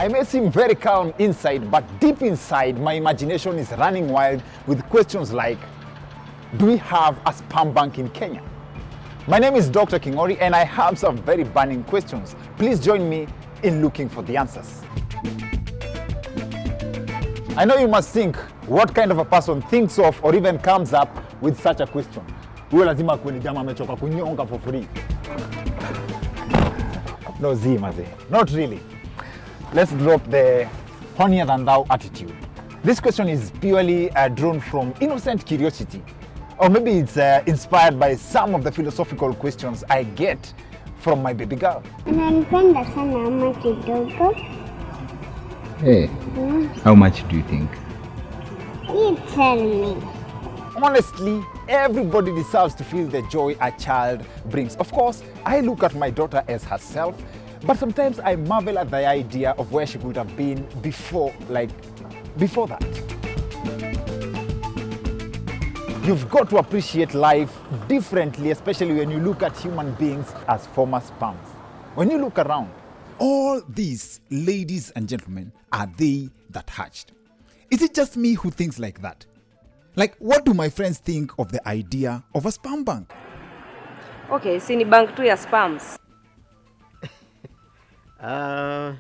I may seem very calm inside, but deep inside, my imagination is running wild with questions like, do we have a sperm bank in Kenya? My name is Dr. Kingori, and I have some very burning questions. Please join me in looking for the answers. I know you must think, what kind of a person thinks of or even comes up with such a question? Huyo lazima kuwe ni jamaa amechoka kunyonga for free. No, Zimaze, not really. Let's drop the holier than thou attitude. This question is purely drawn from innocent curiosity. Or maybe it's inspired by some of the philosophical questions I get from my baby girl. Nanipenda sana ama kidogo. Hey, how much do you think? You tell me. Honestly, everybody deserves to feel the joy a child brings. Of course, I look at my daughter as herself, but sometimes I marvel at the idea of where she could have been before that. You've got to appreciate life differently, especially when you look at human beings as former sperms. When you look around, all these ladies and gentlemen are they that hatched. Is it just me who thinks like that? Like, what do my friends think of the idea of a sperm bank? Okay, si ni bank tu ya sperms. Yeah,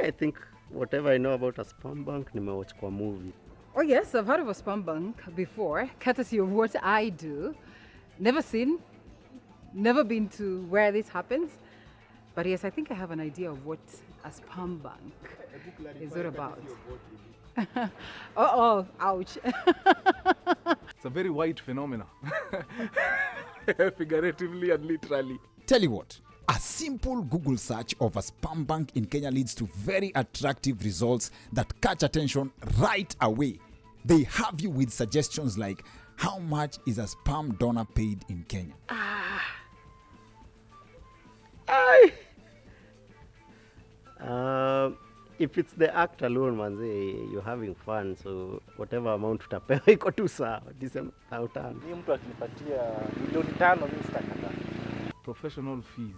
I think whatever I know about a sperm bank, nimewatch kwa movie. Oh yes, I've heard of a sperm bank before, courtesy of what I do. Never seen, never been to where this happens. But yes, I think I have an idea of what a sperm bank is all about. Oh, ouch. It's a very white phenomenon, figuratively and literally. Tell you what, a simple Google search of a sperm bank in Kenya leads to very attractive results that catch attention right away. They have you with suggestions like, how much is a sperm donor paid in Kenya? If it's the act alone, manze, you're having fun, so whatever amount utapewa iko tu sawa. December 5,000. Ni mtu akinipatia milioni 5 mimi sitakataa. Professional fees.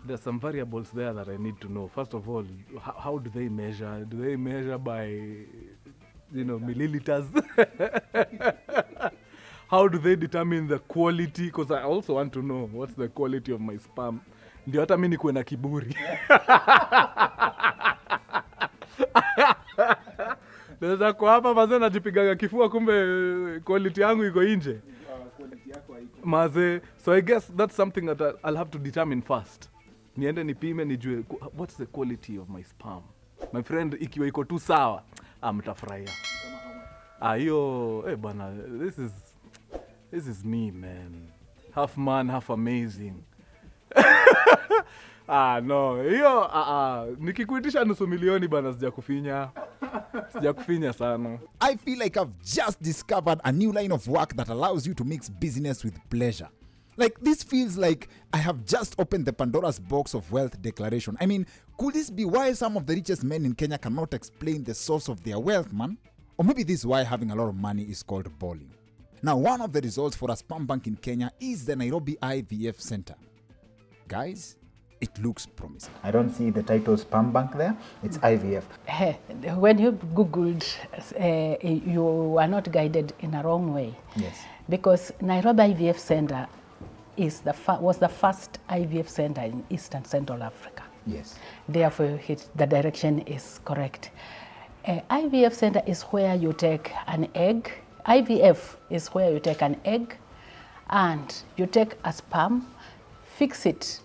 There's some variables there that I need to know. First of all, how do they measure? Do they measure by, milliliters? How do they determine the quality? Because I also want to know what's the quality of my sperm. Ndio hata mimi nikuwe na kiburi. Naweza kwa hapa mazee najipigaga kifua kumbe quality yangu iko nje. Quality yako haiko. Mazee, so I guess that's something that I'll have to determine first. Niende nipime nijue what's the quality of my sperm. My friend, ikiwa iko tu sawa, mtafurahia. Hiyo bwana, this is me, man. Half man, half amazing. No, hiyo nikikuitisha nusu milioni bana sijakufinya sana. I feel like I've just discovered a new line of work that allows you to mix business with pleasure. Like, this feels like I have just opened the Pandora's box of wealth declaration. I mean, could this be why some of the richest men in Kenya cannot explain the source of their wealth, man? Or maybe this is why having a lot of money is called balling. Now, one of the results for a sperm bank in Kenya is the Nairobi IVF Center. Guys, it looks promising. I don't see the title sperm bank there. It's IVF. When you Googled, you are not guided in a wrong way. Yes. Because Nairobi IVF Center was the first IVF center in Eastern Central Africa. Yes. Therefore, the direction is correct. IVF center is where you take an egg. IVF is where you take an egg and you take a sperm, fix it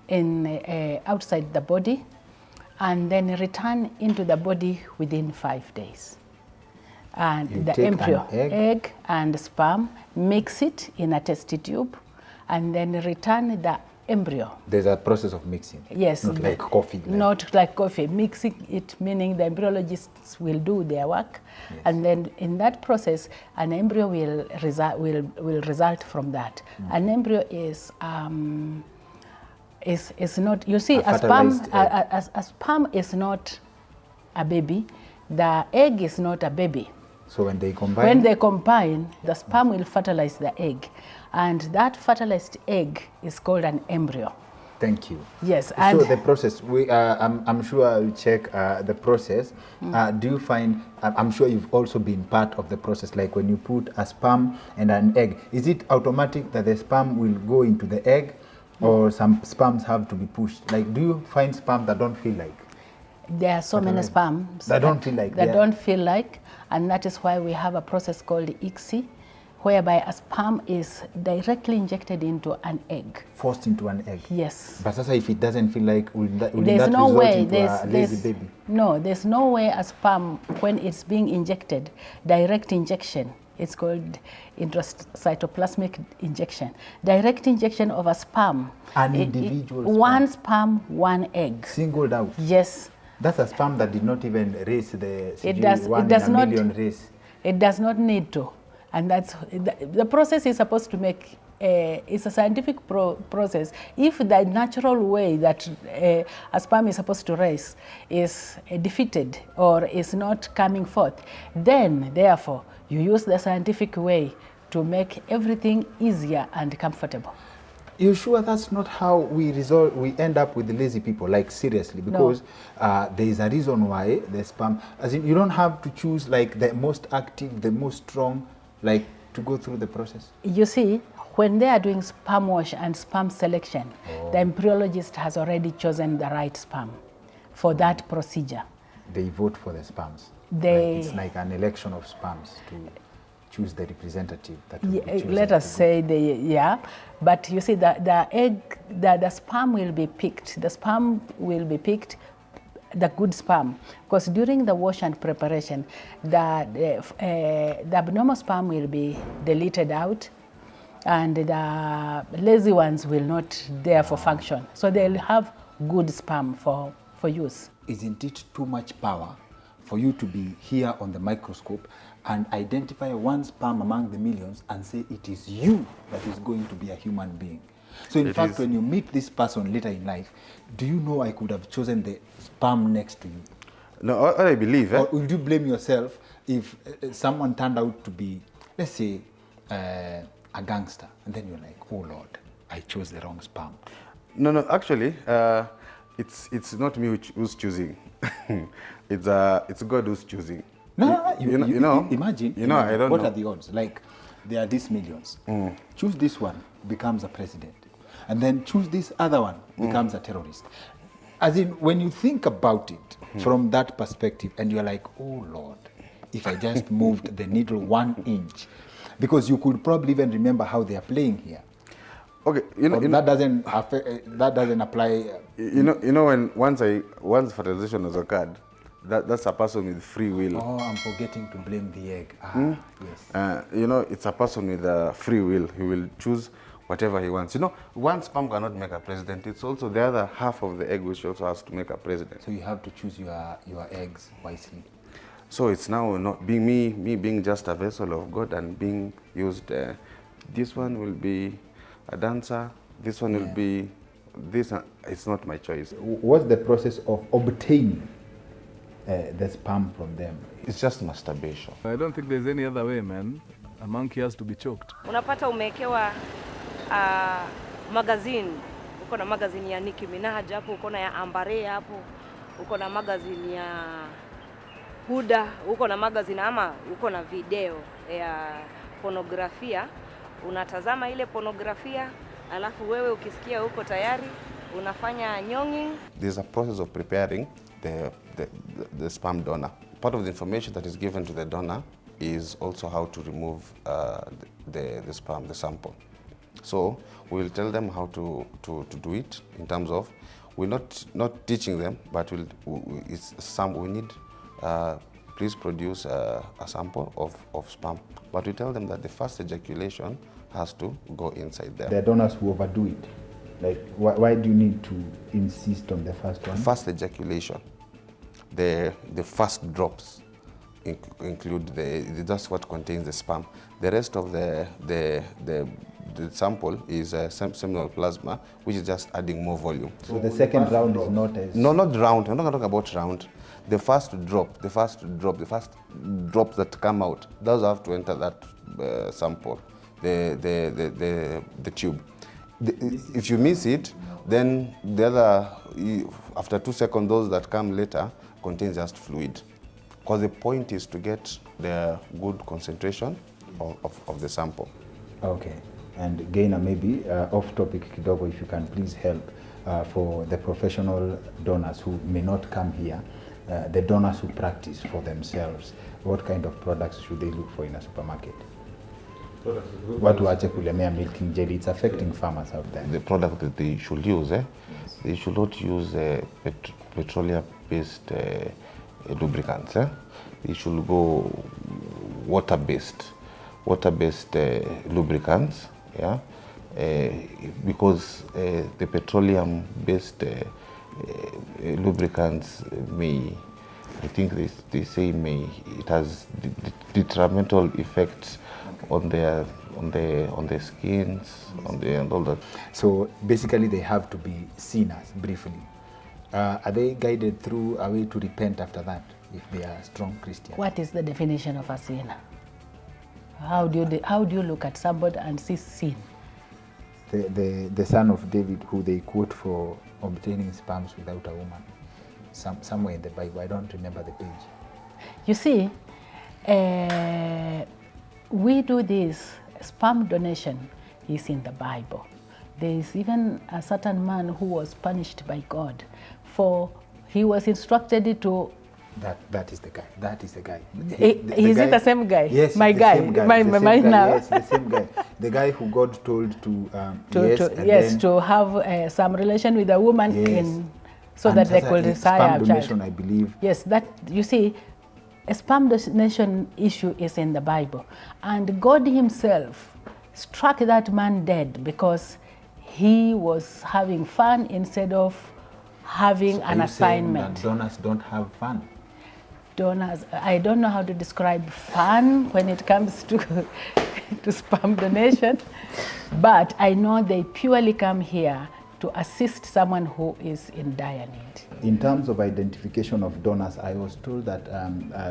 in outside the body, and then return into the body within 5 days. And you the embryo, egg and sperm, mix it in a test tube, and then return the embryo. There's a process of mixing. Yes. Not like coffee. Not like coffee. Mixing it, meaning the embryologists will do their work, yes. And then in that process, an embryo will result from that. An embryo is not. You see, a sperm is not a baby. The egg is not a baby. So when they combine? When they combine, the sperm will fertilize the egg. And that fertilized egg is called an embryo. Thank you. Yes, and so the process, I'm sure you check the process. Do you find, I'm sure you've also been part of the process, like when you put a sperm and an egg, is it automatic that the sperm will go into the egg, or some sperms have to be pushed? Like, do you find sperm that don't feel like? there are so many sperms That don't feel like, that yeah. don't feel like, and that is why we have a process called ICSI, whereby a sperm is directly injected into an egg. Forced into an egg? Yes. But sasa if it doesn't feel like, will that There's no result way. into a lazy baby? No, there's no way a sperm, when it's being injected, direct injection, it's called intracytoplasmic injection. Direct injection of a sperm. An individual sperm? One sperm, one egg. Singled out? Yes. That's a sperm that did not even race the It does not, million race. It does not need to. And that's, the process is supposed to make, it's a scientific process. If the natural way that a sperm is supposed to race is defeated or is not coming forth, then therefore you use the scientific way to make everything easier and comfortable. You sure that's not how we end up with lazy people? Like, seriously, because there is a reason why the sperm, as in, you don't have to choose like the most active, the most strong, like, to go through the process. You see, when they are doing sperm wash and sperm selection, the embryologist has already chosen the right sperm for that procedure. They vote for the sperms. It's like an election of sperms to choose the representative that will be chosen. Let us say but you see, the sperm will be picked. The sperm will be picked, the good sperm, because during the wash and preparation, the abnormal sperm will be deleted out, and the lazy ones will not therefore function. So they'll have good sperm for use. Isn't it too much power for you to be here on the microscope and identify one sperm among the millions and say it is you that is going to be a human being? So in fact, when you meet this person later in life, do you know I could have chosen the sperm next to you? No, I believe. Or would you blame yourself if someone turned out to be, let's say, a gangster, and then you're like, oh Lord, I chose the wrong sperm? No, actually, it's not me who's choosing. It's God who's choosing. No, you know, imagine. I don't know. What are the odds? Like, there are these millions. Choose this one, becomes a president. And then choose this other one, becomes a terrorist. As in, when you think about it from that perspective, and you're like, oh Lord, if I just moved the needle 1 inch, because you could probably even remember how they are playing here. Okay, that doesn't apply. When once fertilization has occurred, that's a person with free will. Oh, I'm forgetting to blame the egg. Yes. It's a person with free will. He will choose whatever he wants. One sperm cannot make a president. It's also the other half of the egg which also has to make a president. So you have to choose your eggs wisely. So it's now not being me being just a vessel of God and being used. This one will be a dancer. This one will be this. It's not my choice. What's the process of obtaining the sperm from them? It's just masturbation. I don't think there's any other way, man. A monkey has to be choked. Unapata umewekewa magazine. Uko na magazine ya Nicki Minaj hapo, uko na ya Ambare hapo, uko na magazine ya Huda, uko na magazine ama uko na video ya pornografia. Unatazama ile pornografia, alafu wewe ukisikia uko tayari, unafanya nyonging. There's a process of preparing the sperm donor. Part of the information that is given to the donor is also how to remove the sperm, the sample. So we'll tell them how to do it in terms of, we're not teaching them, but we need, please produce a sample of sperm. But we tell them that the first ejaculation has to go inside them. There are donors who overdo it. Like, why do you need to insist on the first one? First ejaculation. The first drops include that's what contains the sperm. The rest of the sample is seminal plasma, which is just adding more volume. So the second round is not as... No, not round. I'm not talking about round. The first drops that come out, those have to enter that sample, the tube. If you miss it, Then the other, after 2 seconds, those that come later contain just fluid. Because the point is to get the good concentration of the sample. Okay. And Gainer, maybe off topic kidogo, if you can please help for the professional donors who may not come here, the donors who practice for themselves, what kind of products should they look for in a supermarket? What wache kulemea milking jelly? It's affecting farmers out there. The product that they should use, they should not use petroleum-based lubricants. They should go water-based lubricants, yeah, because the petroleum-based lubricants may, I think they say it has detrimental effects on their skins, and all that. So basically they have to be sinners, briefly. Are they guided through a way to repent after that, if they are strong Christians? What is the definition of a sinner? How do you look at somebody and see sin? The son of David, who they quote for obtaining sperms without a woman, somewhere in the Bible, I don't remember the page. You see, we do this, sperm donation is in the Bible. There is even a certain man who was punished by God for, he was instructed to... That is the guy. That is the guy. Is it the same guy? Yes, my the guy. Same guy. My now. Yes, the same guy. The guy who God told to to have some relation with a woman, yes, so that they could desire a child. Donation, I believe. Yes, that you see, a sperm donation issue is in the Bible, and God Himself struck that man dead because he was having fun instead of having an assignment. That donors don't have fun. Donors, I don't know how to describe fun when it comes to to sperm donation, but I know they purely come here to assist someone who is in dire need. In terms of identification of donors, I was told that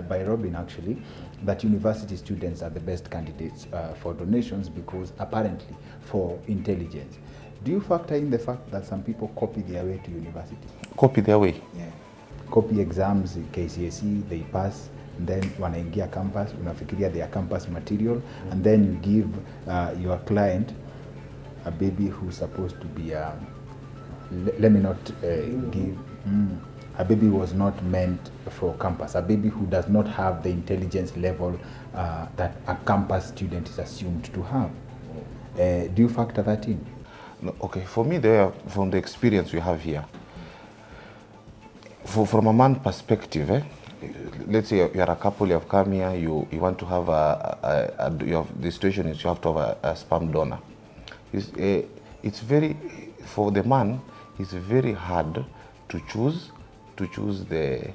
by Robin actually, that university students are the best candidates for donations because apparently for intelligence. Do you factor in the fact that some people copy their way to university? Copy their way? Yeah. Copy exams, KCSE, they pass, and then wanaingia campus, unafikiria their campus material, and then you give your client a baby who's supposed to be, let me not give, a baby was not meant for campus, a baby who does not have the intelligence level that a campus student is assumed to have. Do you factor that in? No, okay, for me, from the experience we have here, from a man perspective, let's say you are a couple, you have come here, you want to have the situation is you have to have a sperm donor. It's very, for the man, it's very hard to choose the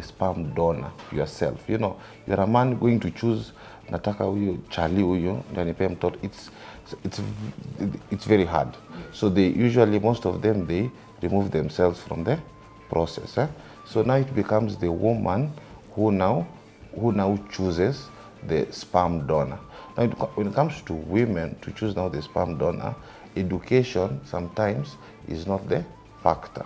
sperm donor yourself. You know, you're a man going to choose nataka huyu chali huyu ndio nipe mtoto. It's very hard. So they usually, most of them, they remove themselves from the process. So now it becomes the woman who now chooses the sperm donor. Now when it comes to women to choose now the sperm donor, education sometimes is not the factor.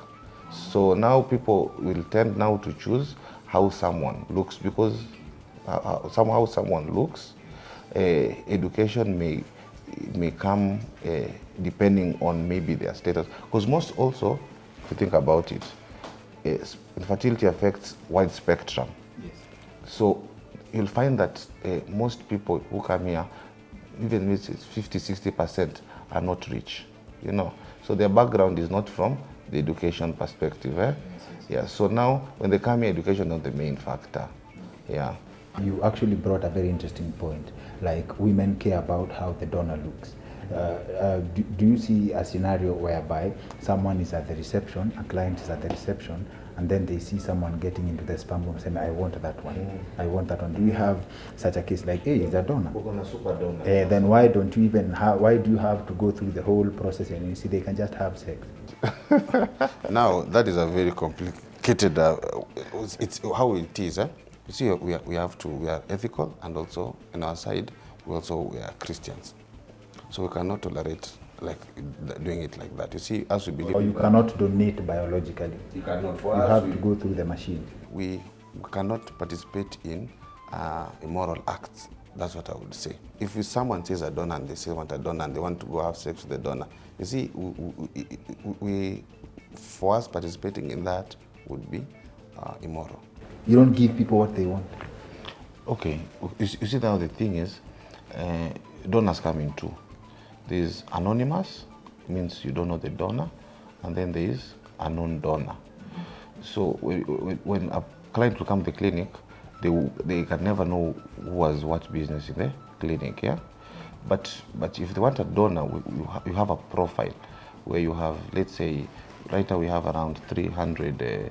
So now people will tend now to choose how someone looks, because somehow someone looks, education may come depending on maybe their status. Because most also, if you think about it, infertility affects wide spectrum. Yes. So you'll find that most people who come here, even if it's 50-60%, are not rich, you know. So their background is not from the education perspective. Yes. Yeah. So now when they come here, education is not the main factor. Yeah. You actually brought a very interesting point, like women care about how the donor looks. Do you see a scenario whereby someone is at the reception, a client is at the reception, and then they see someone getting into the sperm room saying, I want that one, I want that one. Do you have such a case like, hey, is that donor? We're gonna super donor. Then why don't you even why do you have to go through the whole process and you see they can just have sex? Now, that is a very complicated, it's how it is. You see, we are ethical, and also on our side, we are Christians. So we cannot tolerate like doing it like that. You see, as we believe, Or you cannot donate biologically. you cannot. You have to go through the machine. We cannot participate in immoral acts. That's what I would say. If someone says a donor and they say want a donor and they want to go have sex with the donor, you see, we for us participating in that would be immoral. You don't give people what they want. Okay, you see now the thing is, donors come in two. There's anonymous, means you don't know the donor, and then there is unknown donor. So when a client will come to the clinic, they can never know who has what business in the clinic, yeah? But if they want a donor, you have a profile where you have, let's say, right now we have around 300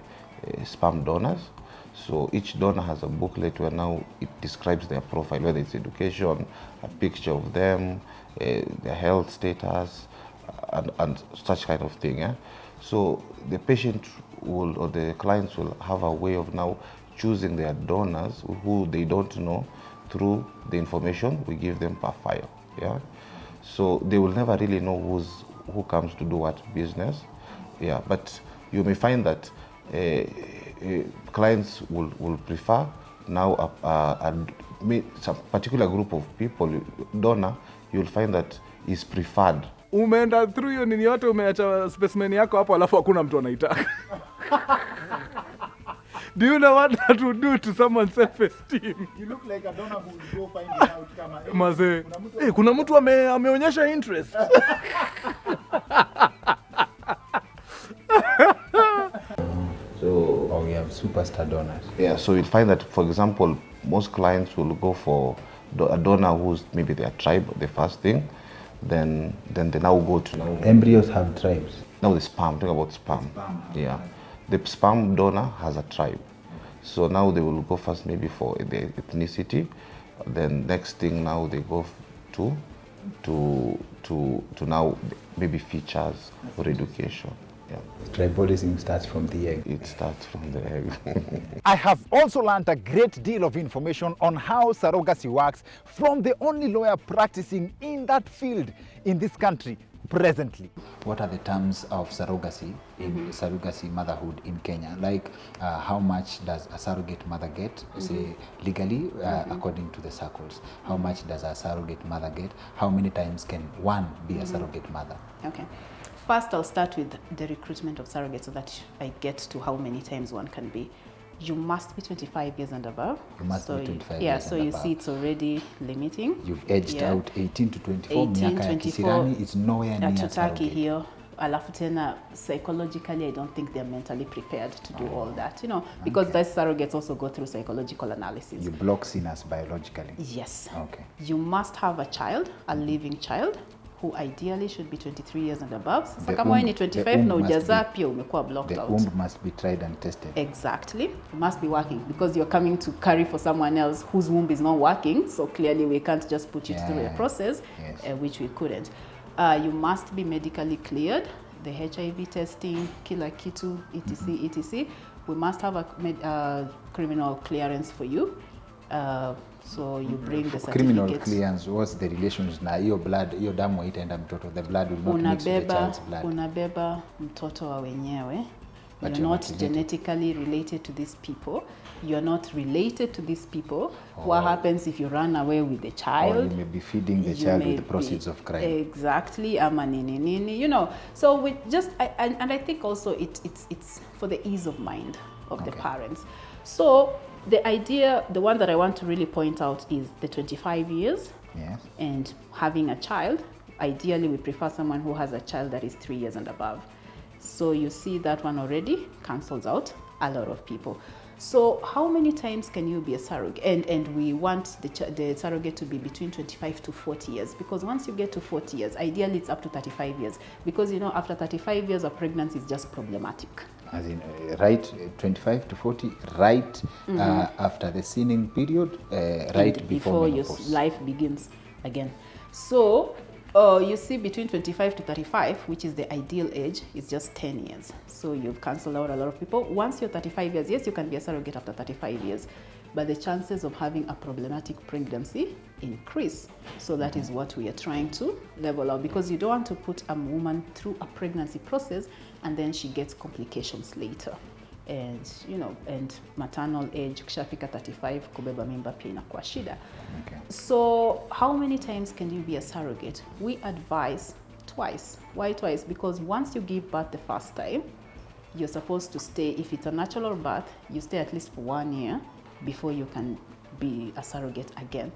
sperm donors. So each donor has a booklet where now it describes their profile, whether it's education, a picture of them, their health status, and such kind of thing. Yeah? So the patient will, or the clients will have a way of now choosing their donors who they don't know through the information we give them per file. Yeah? So they will never really know who comes to do what business. Yeah, but you may find that clients will prefer now some particular group of people, donor, you'll find that is preferred. Umeenda through hiyo nini yote, umeacha specimen yako hapo alafu hakuna mtu anaitaka. Do you know what that would do to someone's self-esteem? You look like a donor who will go find out kama Maze, kuna mtu ameonyesha interest. So, or we have superstar donors. Yeah, so you'll find that, for example, most clients will go for a donor who's maybe their tribe, the first thing, then they now go to... Embryos have tribes. Now the sperm, talk about sperm. Yeah. The sperm donor has a tribe. So now they will go first maybe for the ethnicity, then next thing now they go to now maybe features or education. Yeah. Tribalism starts from the egg. It starts from the egg. I have also learned a great deal of information on how surrogacy works from the only lawyer practicing in that field in this country presently. What are the terms of surrogacy in surrogacy motherhood in Kenya? Like how much does a surrogate mother get, say legally, according to the circles? How much does a surrogate mother get? How many times can one be a surrogate mother? Okay. First, I'll start with the recruitment of surrogates so that I get to how many times one can be. You must be 25 years and above. You must be 25 years and above. Yeah, so you see it's already limiting. You've edged out 18 to 24. 18, Miaka ya 24. Kisirani, it's nowhere near Hatutaki surrogate. hiyo. Alafu tena psychologically, I don't think they're mentally prepared to do all that, you know, because those surrogates also go through psychological analysis. You block sinners biologically. Yes. Okay. You must have a child, a living child, who ideally should be 23 years and above. Sasa The kama wewe ni womb- 25 the na womb must ujazaa be- pia umekuwa blocked The out. womb must be tried and tested. Exactly. You must be working because you're coming to carry for someone else whose womb is not working. So clearly we can't just put you through a process, Yes. which we couldn't. You must be medically cleared, the HIV testing, kila kitu, etc., etc. We must have a criminal clearance for you. So you bring the certificate. Criminal clearance, what's the relations na hiyo blood, hiyo damu haitaenda mtoto. The blood will not mix with the child's blood. Unabeba mtoto wa wenyewe. But You're you're not not related. genetically related to these people. You're not related to these people. What happens if you run away with the Or child? you may be feeding the You child may with the proceeds be- of crime. Exactly, ama nini nini, you know. So we just, and I think also it's for the ease of mind of the Okay. parents. So the idea, the one that I want to really point out is the 25 years Yes. and having a child. Ideally, we prefer someone who has a child that is 3 years and above. So you see that one already cancels out a lot of people. So how many times can you be a surrogate? And we want the surrogate to be between 25 to 40 years, because once you get to 40 years, ideally it's up to 35 years, because you know after 35 years of pregnancy is just problematic. As in, right, 25 to 40, right after the seaning period, right before your menopause. life begins again. So you see between 25 to 35, which is the ideal age, is just 10 years. So you've cancelled out a lot of people. Once you're 35 years, yes, you can be a surrogate after 35 years. but the chances of having a problematic pregnancy increase. So that is what we are trying to level out, because you don't want to put a woman through a pregnancy process and then she gets complications later. And and maternal age ukishafika 35 kubeba mimba pia inakuwa shida. Okay. So how many times can you be a surrogate? We advise twice. Why twice? Because once you give birth the first time, you're supposed to stay, if it's a natural birth, you stay at least for 1 year before you can be a surrogate again.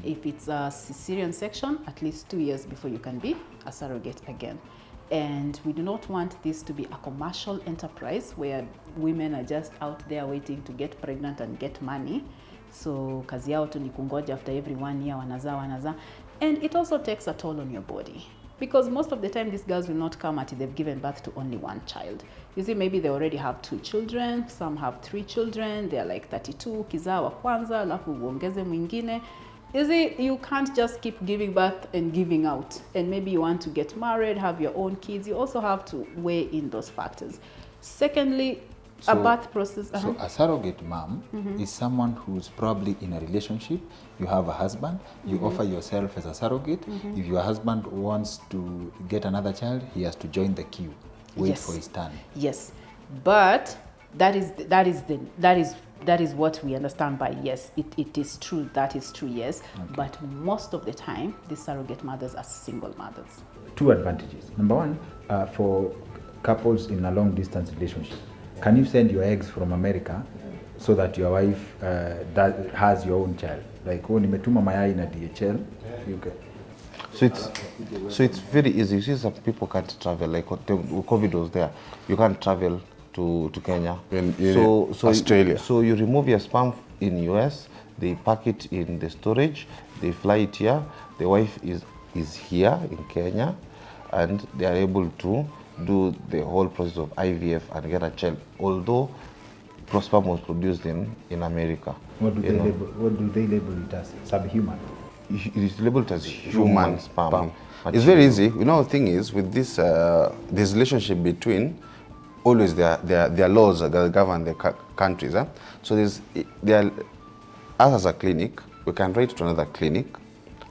If it's a cesarean section, at least 2 years before you can be a surrogate again. And we do not want this to be a commercial enterprise where women are just out there waiting to get pregnant and get money. So kazi yao tu ni kungoja after every 1 year wanazaa. And it also takes a toll on your body. Because most of the time these girls will not come until they've given birth to only 1 child. You see, maybe they already have 2 children, some have 3 children, they're like 32, kizaa wa kwanza, alafu uongeze mwingine. You see, you can't just keep giving birth and giving out. And maybe you want to get married, have your own kids. You also have to weigh in those factors. Secondly, a birth process. So a surrogate mom is someone who's probably in a relationship. You have a husband. You offer yourself as a surrogate. If your husband wants to get another child, he has to join the queue, wait for his turn. Yes, but that is what we understand by yes. It is true. That is true. Yes, but most of the time, these surrogate mothers are single mothers. 2 advantages. Number 1, for couples in a long distance relationship, can you send your eggs from America so that your wife has your own child? Like, nimetuma mayai na DHL, you can. So it's very easy. You see, some people can't travel. Like COVID was there, you can't travel to Kenya, so Australia. So you remove your sperm in US, they pack it in the storage, they fly it here. The wife is here in Kenya, and they are able to do the whole process of IVF and get a child. Although sperm was produced in America. What do they label it as? Subhuman. It is labeled as human sperm. It's very easy. The thing is, with this relationship between, always there are laws that govern the countries. So us as a clinic, we can write to another clinic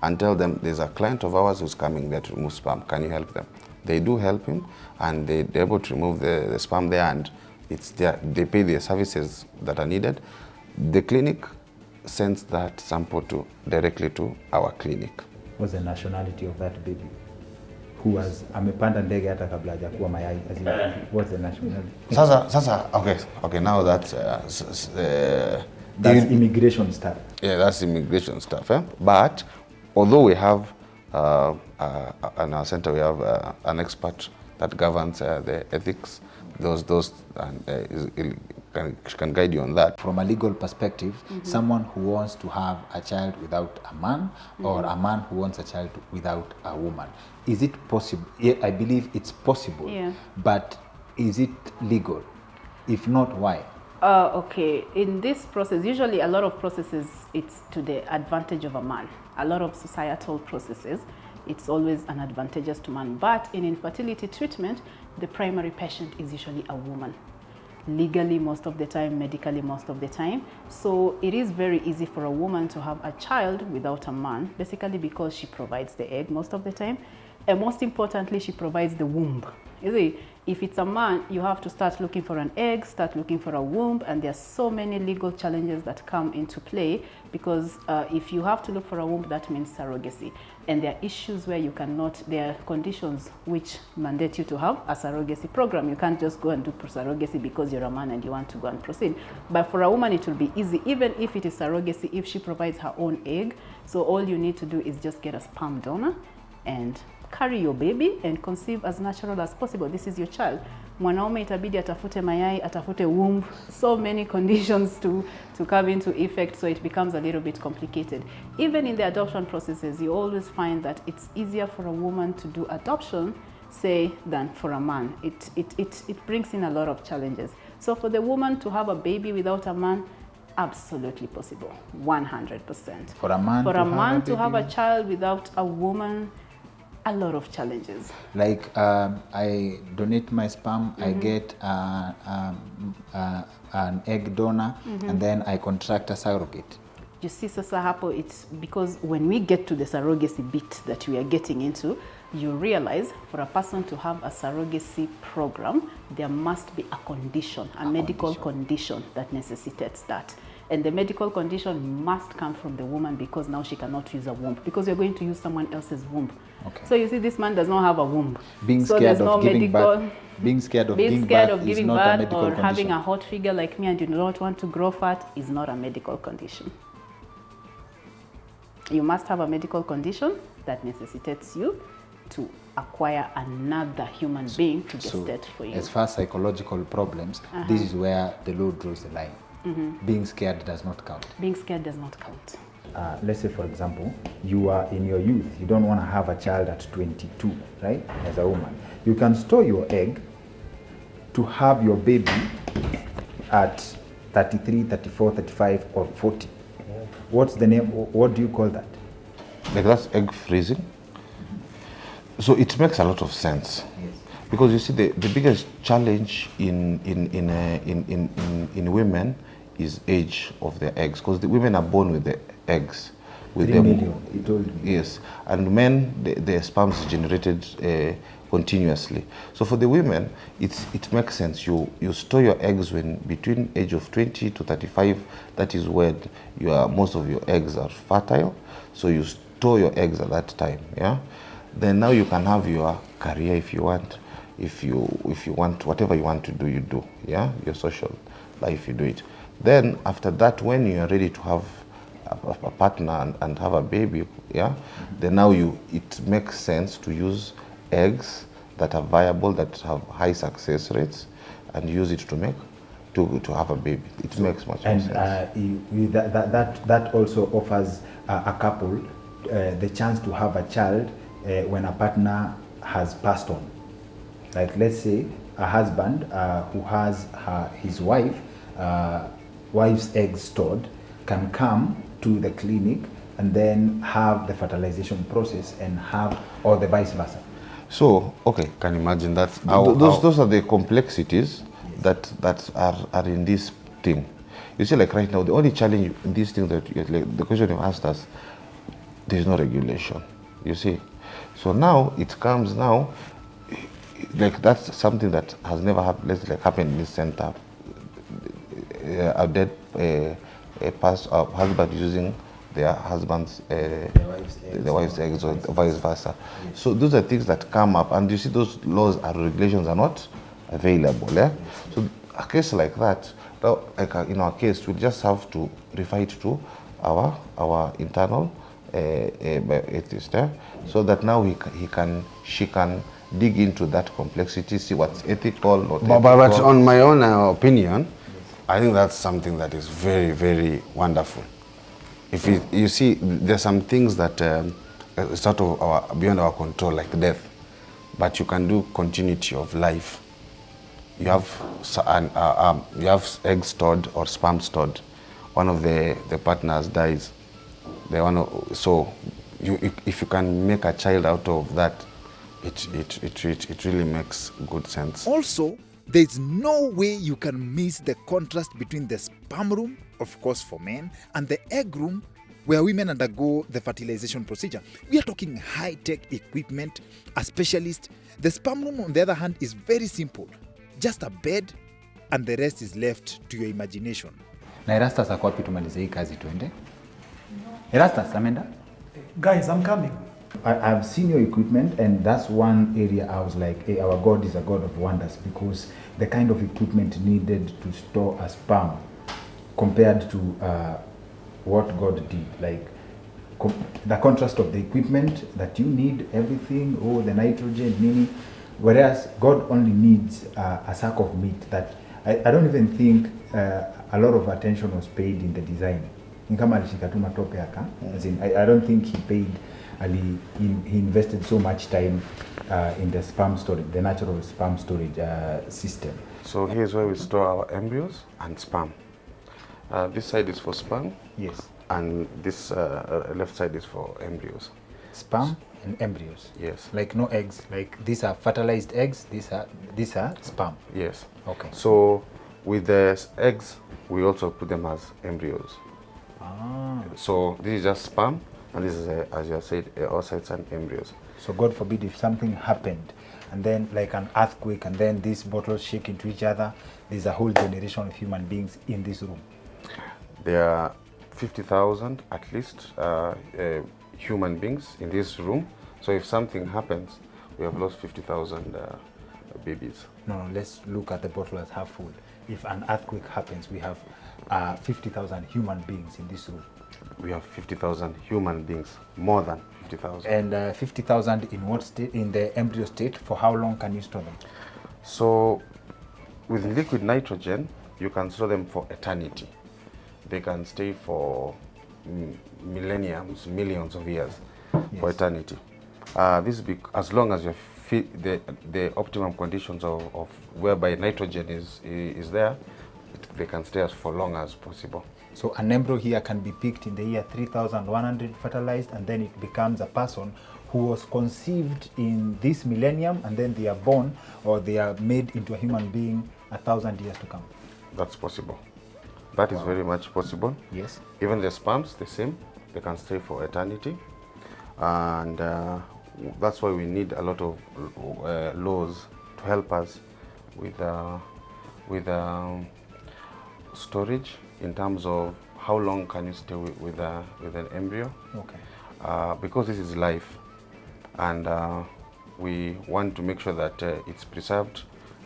and tell them there's a client of ours who's coming there to remove sperm. Can you help them? They do help him, and they're able to remove the sperm there, and they pay the services that are needed. The clinic sends that sample directly to our clinic. What's the nationality of that baby? Who was amepanda ndege hata kabla hajakuwa mayai? What's the nationality? Sasa, okay. Now that's immigration stuff. Yeah, that's immigration stuff. But although we have in our center we have an expert that governs the ethics, those can guide you on that. From a legal perspective, someone who wants to have a child without a man, or a man who wants a child without a woman, is it possible? Yeah, I believe it's possible. Yeah. But is it legal? If not, why? Okay, in this process, usually a lot of processes, it's to the advantage of a man. A lot of societal processes, it's always an advantageous to man. But in infertility treatment, the primary patient is usually a woman. Legally most of the time, medically most of the time. So it is very easy for a woman to have a child without a man, basically because she provides the egg most of the time. And most importantly, she provides the womb. You see, if it's a man, you have to start looking for an egg, start looking for a womb, and there are so many legal challenges that come into play, because if you have to look for a womb, that means surrogacy. And there are issues where you cannot, there are conditions which mandate you to have a surrogacy program. You can't just go and do surrogacy because you're a man and you want to go and proceed. But for a woman, it will be easy, even if it is surrogacy, if she provides her own egg. So all you need to do is just get a sperm donor and carry your baby and conceive as natural as possible. This is your child. Mwanaume itabidi atafute mayai, atafute womb, so many conditions to come into effect, so it becomes a little bit complicated. Even in the adoption processes, you always find that it's easier for a woman to do adoption, say, than for a man. It brings in a lot of challenges. So for the woman to have a baby without a man, absolutely possible, 100%. For a man, for a man to have a child without a woman, A lot of challenges. Like I donate my sperm, I get an egg donor, and then I contract a surrogate. You see, Sasa hapo, it's because when we get to the surrogacy bit that we are getting into, you realize for a person to have a surrogacy program, there must be a condition, a medical condition that necessitates that. And the medical condition must come from the woman because now she cannot use a womb because you're going to use someone else's womb. Okay. So you see, this man does not have a womb. Being so scared there's no of giving medical, birth, being scared of being giving scared birth of is giving not a birth medical or condition. having a hot figure like me and you do not want to grow fat is not a medical condition. You must have a medical condition that necessitates you to acquire another human being to gestate for you. As far as psychological problems, this is where the law draws the line. Being scared does not count. Being scared does not count. Let's say, for example, you are in your youth, you don't want to have a child at 22, right, as a woman. You can store your egg to have your baby at 33, 34, 35, or 40. What's the name, what do you call that? Like that's egg freezing. So it makes a lot of sense. Yes. Because you see, the biggest challenge in women is age of their eggs, because the women are born with the eggs. With 3 million, he told me. Yes, and men, the sperm is generated continuously. So for the women, it makes sense. You store your eggs when between age of 20 to 35. That is when most of your eggs are fertile. So you store your eggs at that time. Yeah. Then now you can have your career if you want. If you want, whatever you want to do, you do. Yeah, your social life, you do it. Then after that, when you are ready to have a partner and have a baby, yeah, then now it makes sense to use eggs that are viable, that have high success rates, and use it to have a baby. It makes much more sense. And that also offers a couple the chance to have a child when a partner has passed on. Like, let's say a husband who has his wife's eggs stored can come to the clinic and then have the fertilization process and or the vice versa. So, okay, can you imagine that? Those are the complexities that are in this thing. You see, like right now, the only challenge in this thing that like the question you asked us, there is no regulation. You see, so now it comes now. Like that's something that has never happened in this center. A dead husband using their husband's the wife's eggs or vice versa. Yes. So those are things that come up, and you see those laws and regulations are not available. Yeah? So a case like that, like in our case, we just have to refer it to our internal bioethicist, so that now she can dig into that complexity, see what's ethical, not ethical. But on my own opinion, I think that's something that is very, very wonderful. If you see, there's some things that sort of beyond our control, like death, but you can do continuity of life. You have eggs stored or sperm stored. One of the partners dies. So if you can make a child out of that, it really makes good sense. Also, there's no way you can miss the contrast between the sperm room, of course for men, and the egg room where women undergo the fertilization procedure. We are talking high-tech equipment, a specialist. The sperm room, on the other hand, is very simple. Just a bed, and the rest is left to your imagination. Na Erastus ako wapi tumalize hii kazi tuende? Erastus, amenda? Guys, I'm coming. I've seen your equipment, and that's one area I was like, hey, our God is a God of wonders, because the kind of equipment needed to store a sperm compared to what God did, like the contrast of the equipment that you need, everything, the nitrogen, meaning, whereas God only needs a sack of meat that I don't even think a lot of attention was paid in the design. As in, I don't think he paid. He invested so much time in the sperm storage, the natural sperm storage system. So here's where we store our embryos and sperm. This side is for sperm. Yes. And this left side is for embryos. Sperm and embryos. Yes. Like no eggs. Like these are fertilized eggs. These are sperm. Yes. Okay. So with the eggs, we also put them as embryos. Ah. So this is just sperm, and this is, as you have said, oocytes and embryos. So God forbid if something happened, and then like an earthquake, and then these bottles shake into each other, there's a whole generation of human beings in this room. There are 50,000 at least human beings in this room. So if something happens, we have lost 50,000 babies. No, let's look at the bottle as half full. If an earthquake happens, we have 50,000 human beings in this room. We have 50,000 human beings, more than 50,000. And 50,000 in what state? In the embryo state. For how long can you store them? So with liquid nitrogen, you can store them for eternity. They can stay for millenniums, millions of years, for eternity. This is as long as you fit the optimum conditions of whereby nitrogen is there, they can stay as for long as possible. So an embryo here can be picked in the year 3100, fertilized, and then it becomes a person who was conceived in this millennium, and then they are born or they are made into a human being 1,000 years to come. That's possible. That is very much possible. Yes. Even the sperms, the same. They can stay for eternity. And that's why we need a lot of laws to help us with storage, in terms of how long can you stay with an embryo. Okay. Because this is life, and we want to make sure that it's preserved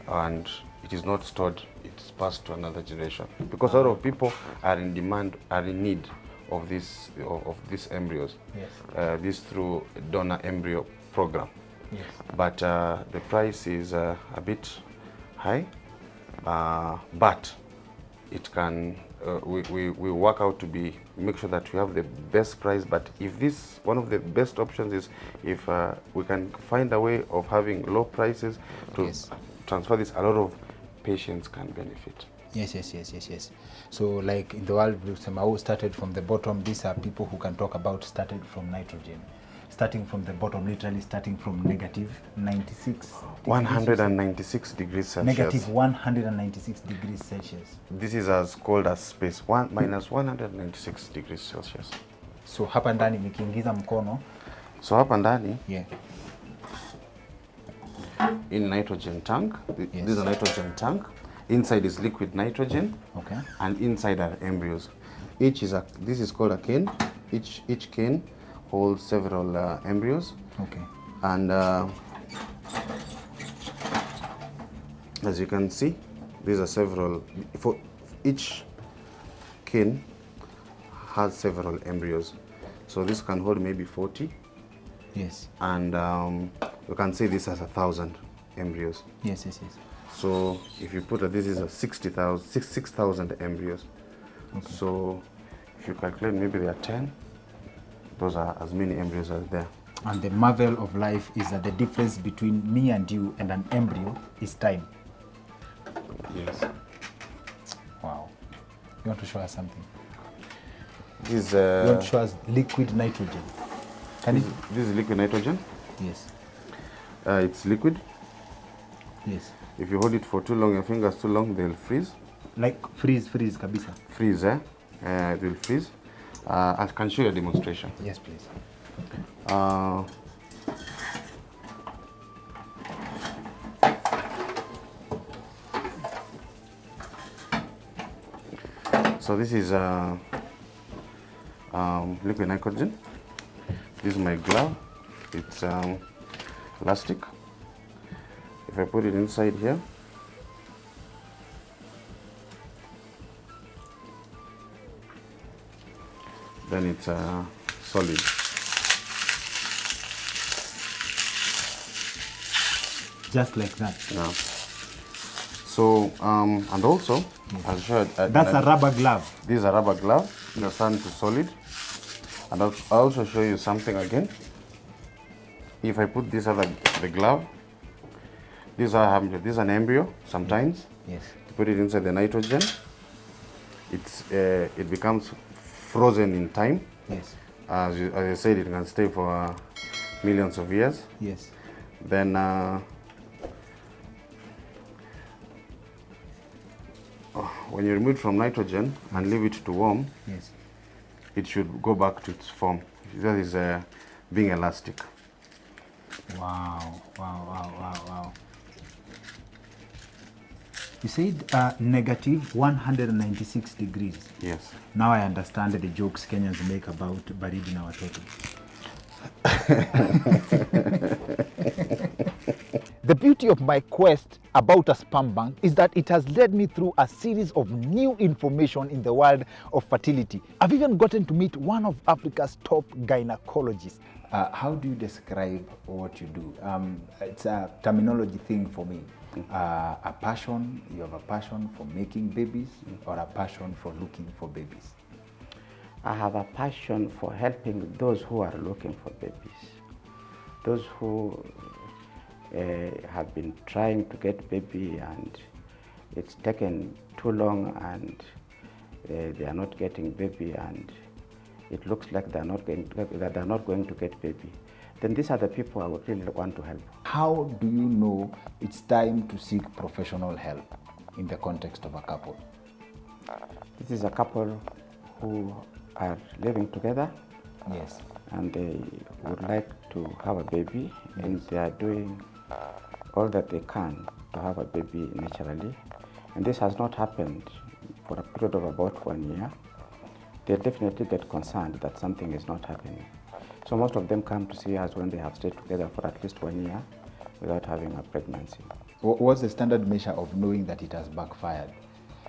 and it is not stored, it's passed to another generation. Because a lot of people are in demand, are in need of these embryos. Yes. This through donor embryo program. Yes. But the price is a bit high, but it can we work out to make sure that we have the best price. But if this, one of the best options is if we can find a way of having low prices to transfer this, a lot of patients can benefit. Yes. So like in the world, who started from the bottom, these are people who can talk about started from nitrogen. Starting from the bottom, literally starting from negative 96 196 degrees Celsius. Negative 196 degrees Celsius. This is as cold as space, minus 196 degrees Celsius. So hapa ndani nikiingiza mkono. So hapa ndani, yeah, in nitrogen tank, this is a nitrogen tank. Inside is liquid nitrogen. Okay. And inside are embryos. This is called a cane. Each cane holds several embryos. Okay. And as you can see, these are several. For each cane has several embryos. So this can hold maybe 40. Yes. And you can say this has 1,000 embryos. Yes. So if you put that, this is a 6,000 embryos. Okay. So if you calculate, maybe there are 10. Those are as many embryos as there. And the marvel of life is that the difference between me and you and an embryo is time. Yes. Wow. You want to show us something? This you want to show us liquid nitrogen. This is liquid nitrogen? Yes. It's liquid. Yes. If you hold it for too long, your fingers too long, they'll freeze. Like freeze kabisa. Freeze, eh? It will freeze. I can show you a demonstration. Yes, please. So this is liquid nitrogen. This is my glove. It's elastic. If I put it inside here, then it's solid. Just like that. Yeah. So and also, I'll show you, that's a rubber glove. This is a rubber glove. It's turned to solid. And I'll also show you something again. If I put this other the glove, this is an embryo. Sometimes, yes, to put it inside the nitrogen, it becomes frozen in time. Yes. As you said, it can stay for millions of years. Yes. Then when you remove it from nitrogen and leave it to warm, Yes. it should go back to its form. That is being elastic. Wow, wow, wow, wow, wow. You said negative 196 degrees. Yes. Now I understand the jokes Kenyans make about baridi na watoto. The beauty of my quest about a sperm bank is that it has led me through a series of new information in the world of fertility. I've even gotten to meet one of Africa's top gynecologists. How do you describe what you do? It's a terminology thing for me. A passion, you have a passion for making babies or a passion for looking for babies? I have a passion for helping those who are looking for babies. Those who have been trying to get baby and it's taken too long and they are not getting baby and it looks like they're not going to get baby. Then these are the people I would really want to help. How do you know it's time to seek professional help in the context of a couple? This is a couple who are living together. Yes. And they would like to have a baby, and they are doing all that they can to have a baby naturally. And this has not happened for a period of about 1 year. They definitely get concerned that something is not happening. So most of them come to see us when they have stayed together for at least 1 year without having a pregnancy. What's the standard measure of knowing that it has backfired?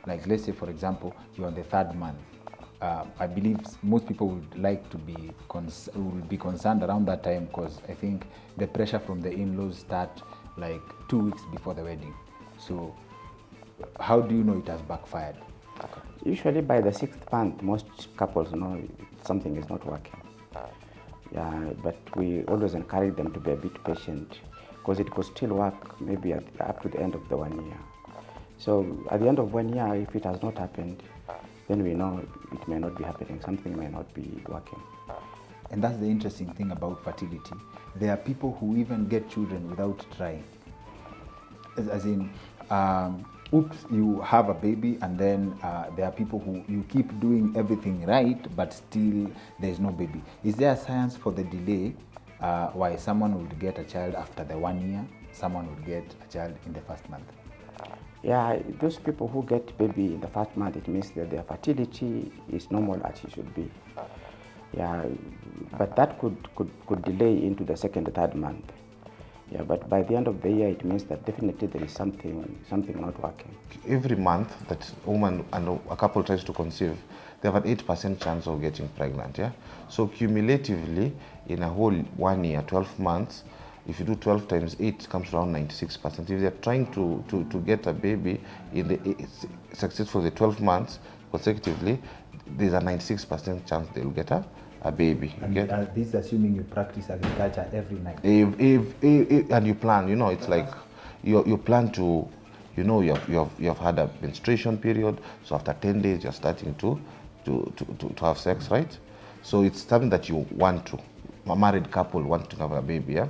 Like, let's say, for example, you're on the 3rd month. I believe most people would like to be concerned around that time because I think the pressure from the in-laws start like 2 weeks before the wedding. So how do you know it has backfired? Usually by the 6th month, most couples know something is not working. Yeah, but we always encourage them to be a bit patient because it could still work maybe up to the end of the 1 year. So at the end of 1 year, if it has not happened, then we know it may not be happening, something may not be working. And that's the interesting thing about fertility. There are people who even get children without trying. As in, oops, you have a baby and then there are people who you keep doing everything right, but still there's no baby. Is there a science for the delay why someone would get a child after the 1 year, someone would get a child in the 1st month? Yeah, those people who get baby in the 1st month, it means that their fertility is normal as it should be. Yeah, but that could delay into the 2nd, 3rd month. Yeah, but by the end of the year, it means that definitely there is something not working. Every month that a woman and a couple tries to conceive, they have an 8% chance of getting pregnant. Yeah, so cumulatively, in a whole 1 year, 12 months, if you do 12 times 8, it comes around 96%. If they're trying to get a baby in the successful the 12 months consecutively, there's a 96% chance they'll get a baby. And this is assuming you practice agriculture every night. If and you plan, you know, it's like you plan to, you know, you have had a menstruation period, so after 10 days you're starting to have sex, right? So it's something that you want to. A married couple want to have a baby, yeah?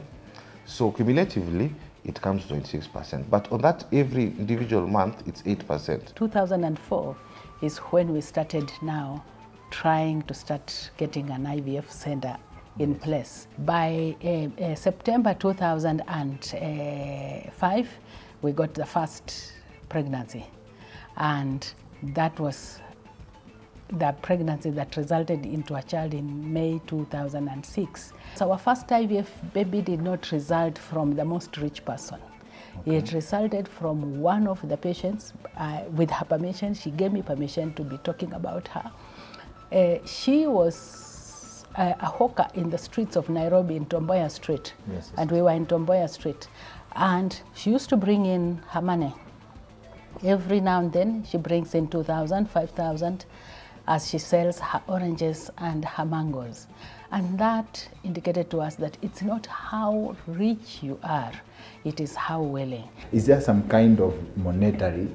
So cumulatively, it comes to 26%. But on that every individual month, it's 8%. 2004 is when we started now trying to start getting an IVF center in place. By September 2005, we got the first pregnancy. And that was the pregnancy that resulted into a child in May 2006. So our first IVF baby did not result from the most rich person. Okay. It resulted from one of the patients. With her permission, she gave me permission to be talking about her. She was a hawker in the streets of Nairobi, in Tomboya Street. Yes, and we were in Tomboya Street. And she used to bring in her money. Every now and then, she brings in 2,000, 5,000, as she sells her oranges and her mangoes. And that indicated to us that it's not how rich you are, it is how willing. Is there some kind of monetary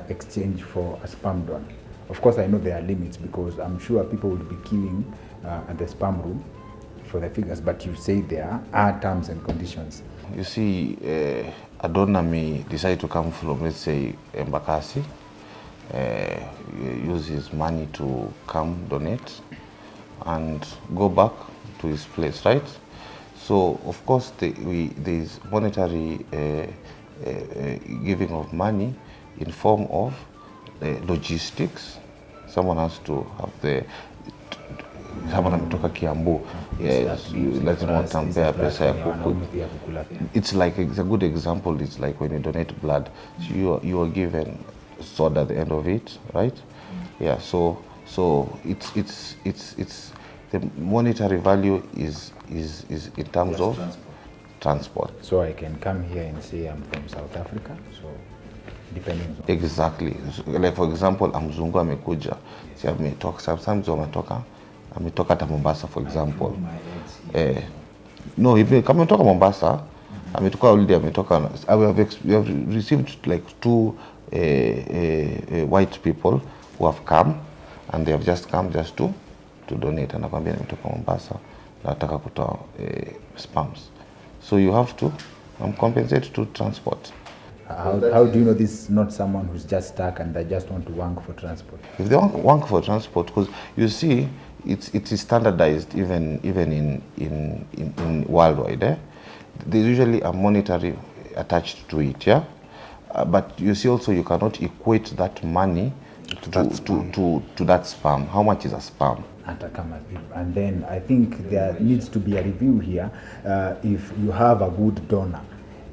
exchange for a sperm donor? Of course, I know there are limits because I'm sure people will be queuing at the sperm room for the figures, but you say there are terms and conditions. You see, a donor may decide to come from, let's say, Embakasi, use his money to come donate and go back to his place, right? So, of course, there is monetary giving of money in form of logistics. Someone has to have the someone ametoka Kiambu, lazima watampea pesa ya kuku. It's a good example. It's like when you donate blood, you are given soda at the end of it, right? Yeah. So it's the monetary value is in terms of transport. So I can come here and say I'm from South Africa. So depending on exactly. So, like for example, mzungu amekuja, si ametoka, sometimes ametoka hata Mombasa, for example. No, kama ametoka Mombasa, ametoka holiday, we have received like 2 white people who have come, and they have just come just to donate. Anakwambia nimetoka Mombasa, nataka kutoa sperms. So you have to compensate to transport. How do you know this is not someone who's just stuck and they just want to wank for transport? If they wank for transport, because you see, it is standardized even in worldwide. There's usually a monetary attached to it, yeah. But you see also you cannot equate that money to that sperm. How much is a sperm? And then I think there needs to be a review here. If you have a good donor,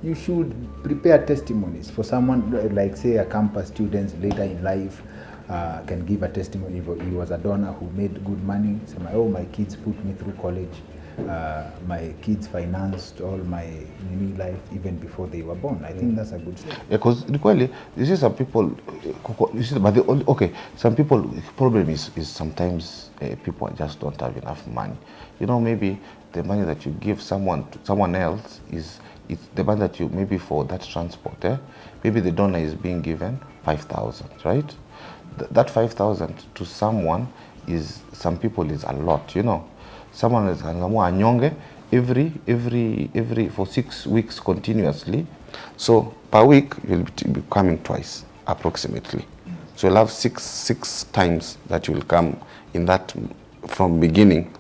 you should prepare testimonies for someone, like say a campus student later in life can give a testimony. If he was a donor who made good money, say, oh, my kids put me through college, my kids financed all my uni life even before they were born. I think that's a good thing. Because really, you see some people, some people, the problem is sometimes people just don't have enough money. You know, maybe the money that you give someone else it's the money that you, maybe for that transport, maybe the donor is being given 5,000, right? That 5,000 to someone some people is a lot, you know. Someone is anyonge every for 6 weeks continuously. So per week you'll be coming twice approximately. So you'll have six times that you will come in that from beginning.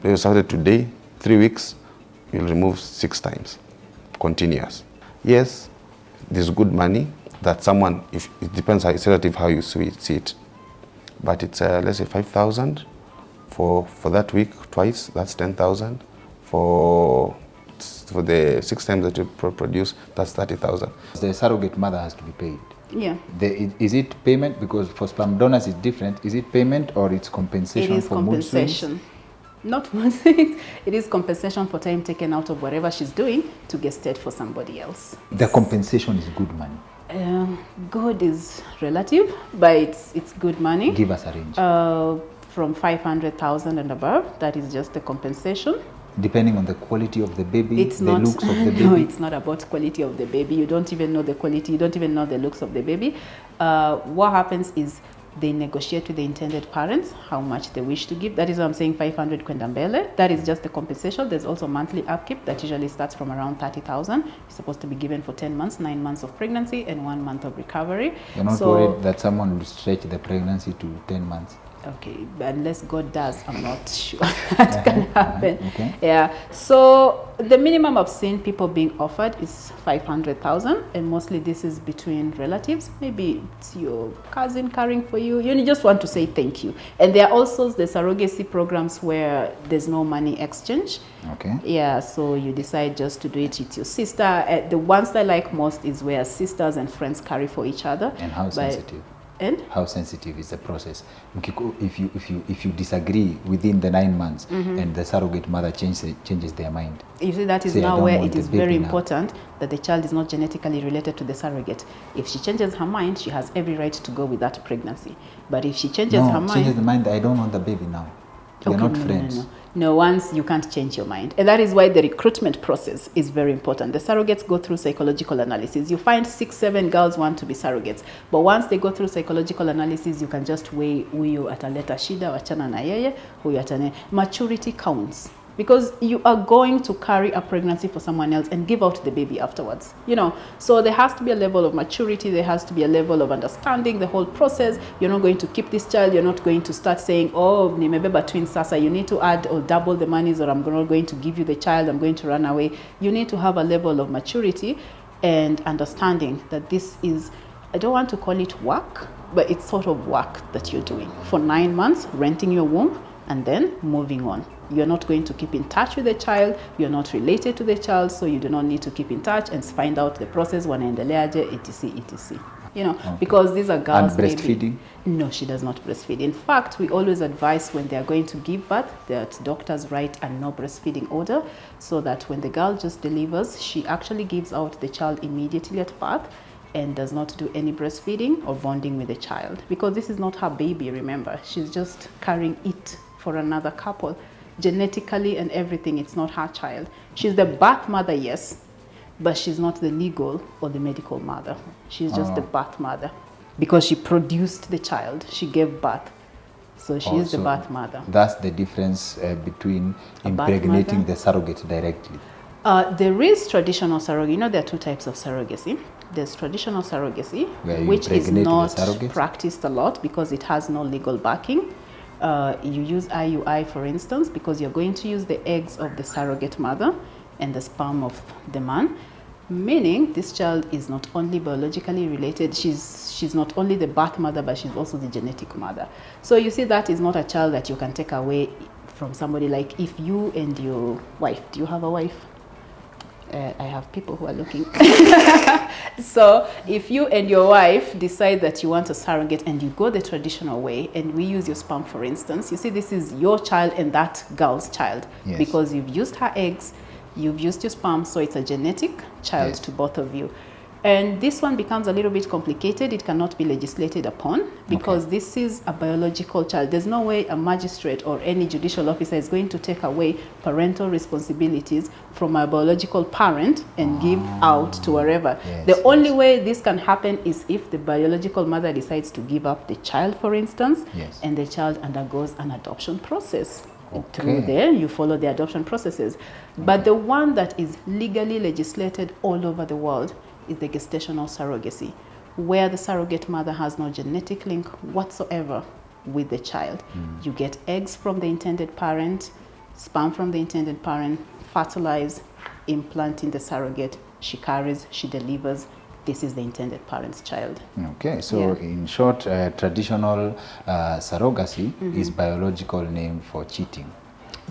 You started today, 3 weeks, you'll remove 6 times. Continuous. Yes, there's good money that someone, if it depends, it's relative how you see it, but it's let's say 5,000 for that week twice. That's 10,000. For the 6 times that you produce, that's 30,000. The surrogate mother has to be paid. Yeah. Is it payment? Because for sperm donors it's different. Is it payment or it's compensation? It is for compensation. mood swings? Not one thing. It is compensation for time taken out of whatever she's doing to gestate for somebody else. The compensation is good money. Good is relative, but it's good money. Give us a range. From 500,000 and above, that is just the compensation. Depending on the quality of the baby, it's the not, looks of the baby? No, it's not about quality of the baby. You don't even know the quality. You don't even know the looks of the baby. What happens is they negotiate with the intended parents how much they wish to give. That is why I'm saying 500 kwenda mbele. That is just the compensation. There's also monthly upkeep that usually starts from around 30,000. It's supposed to be given for 10 months, 9 months of pregnancy and 1 month of recovery. You're not worried that someone will stretch the pregnancy to 10 months? Okay, unless God does, I'm not sure that can happen. Okay. Yeah. So the minimum I've seen people being offered is 500,000, and mostly this is between relatives. Maybe it's your cousin caring for you. You just want to say thank you. And there are also the surrogacy programs where there's no money exchange. Okay. Yeah. So you decide just to do it with your sister. The ones I like most is where sisters and friends carry for each other. And how sensitive? And how sensitive is the process? If you disagree within the 9 months and the surrogate mother changes their mind. You see, that is now where it is very important that the child is not genetically related to the surrogate. If she changes her mind, she has every right to go with that pregnancy. But if she changes her mind, changes the mind, I don't want the baby now. We're not friends. No, once you can't change your mind. And that is why the recruitment process is very important. The surrogates go through psychological analysis. You find 6, 7 girls want to be surrogates. But once they go through psychological analysis, you can just weigh huyu ataleta shida, wachana na yeye, huyu atane. Maturity counts. Because you are going to carry a pregnancy for someone else and give out the baby afterwards, you know. So there has to be a level of maturity, there has to be a level of understanding the whole process. You're not going to keep this child, you're not going to start saying, oh, nimebeba twin sasa, you need to add or double the monies, or I'm not going to give you the child, I'm going to run away. You need to have a level of maturity and understanding that this is, I don't want to call it work, but it's sort of work that you're doing for 9 months, renting your womb, and then moving on. You're not going to keep in touch with the child, you're not related to the child, so you do not need to keep in touch and find out the process, wanaendeleaje, etc, etc. You know, okay. Because these are girls. And breastfeeding? Maybe, no, she does not breastfeed. In fact, we always advise when they are going to give birth that doctors write a no breastfeeding order, so that when the girl just delivers, she actually gives out the child immediately at birth and does not do any breastfeeding or bonding with the child, because this is not her baby, remember. She's just carrying it for another couple. Genetically and everything, it's not her child. She's the birth mother, yes, but she's not the legal or the medical mother. She's just the birth mother, because she produced the child, she gave birth. So she is the birth mother. That's the difference between impregnating the surrogate directly. There is traditional surrogacy. You know, there are 2 types of surrogacy. There's traditional surrogacy, which is not practiced a lot because it has no legal backing. You use IUI, for instance, because you're going to use the eggs of the surrogate mother and the sperm of the man, meaning this child is not only biologically related, she's not only the birth mother, but she's also the genetic mother. So you see, that is not a child that you can take away from somebody. Like if you and your wife, do you have a wife? I have people who are looking. So if you and your wife decide that you want a surrogate and you go the traditional way, and we use your sperm, for instance, you see, this is your child and that girl's child, yes, because you've used her eggs, you've used your sperm, so it's a genetic child, yes, to both of you. And this one becomes a little bit complicated. It cannot be legislated upon because this is a biological child. There's no way a magistrate or any judicial officer is going to take away parental responsibilities from a biological parent and give out to wherever. Yes, the only way this can happen is if the biological mother decides to give up the child, for instance, yes, and the child undergoes an adoption process. Through there, you follow the adoption processes. But the one that is legally legislated all over the world is the gestational surrogacy, where the surrogate mother has no genetic link whatsoever with the child. You get eggs from the intended parent, sperm from the intended parent, fertilize, implant in the surrogate, she carries, she delivers. This is the intended parent's child. Okay, so in short, traditional surrogacy is biological name for cheating.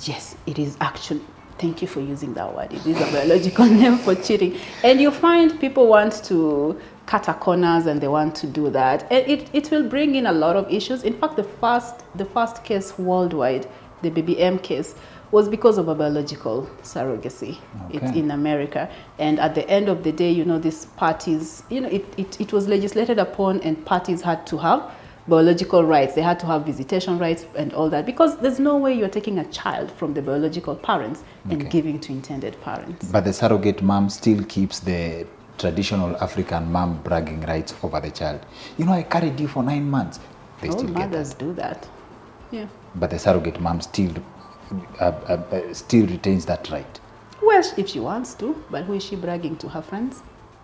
Yes, it is actually. Thank you for using that word. It is a biological name for cheating. And you find people want to cut corners and they want to do that. And it will bring in a lot of issues. In fact, the first case worldwide, the Baby M case, was because of a biological surrogacy. It's in America. And at the end of the day, you know, these parties, you know, it was legislated upon, and parties had to have biological rights. They had to have visitation rights and all that, because there's no way you're taking a child from the biological parents and giving to intended parents. But the surrogate mom still keeps the traditional African mom bragging rights over the child. You know, I carried you for 9 months. They all still mothers get that. do that. Yeah. But the surrogate mom still retains that right. Well, if she wants to, but who is she bragging to? Her friends?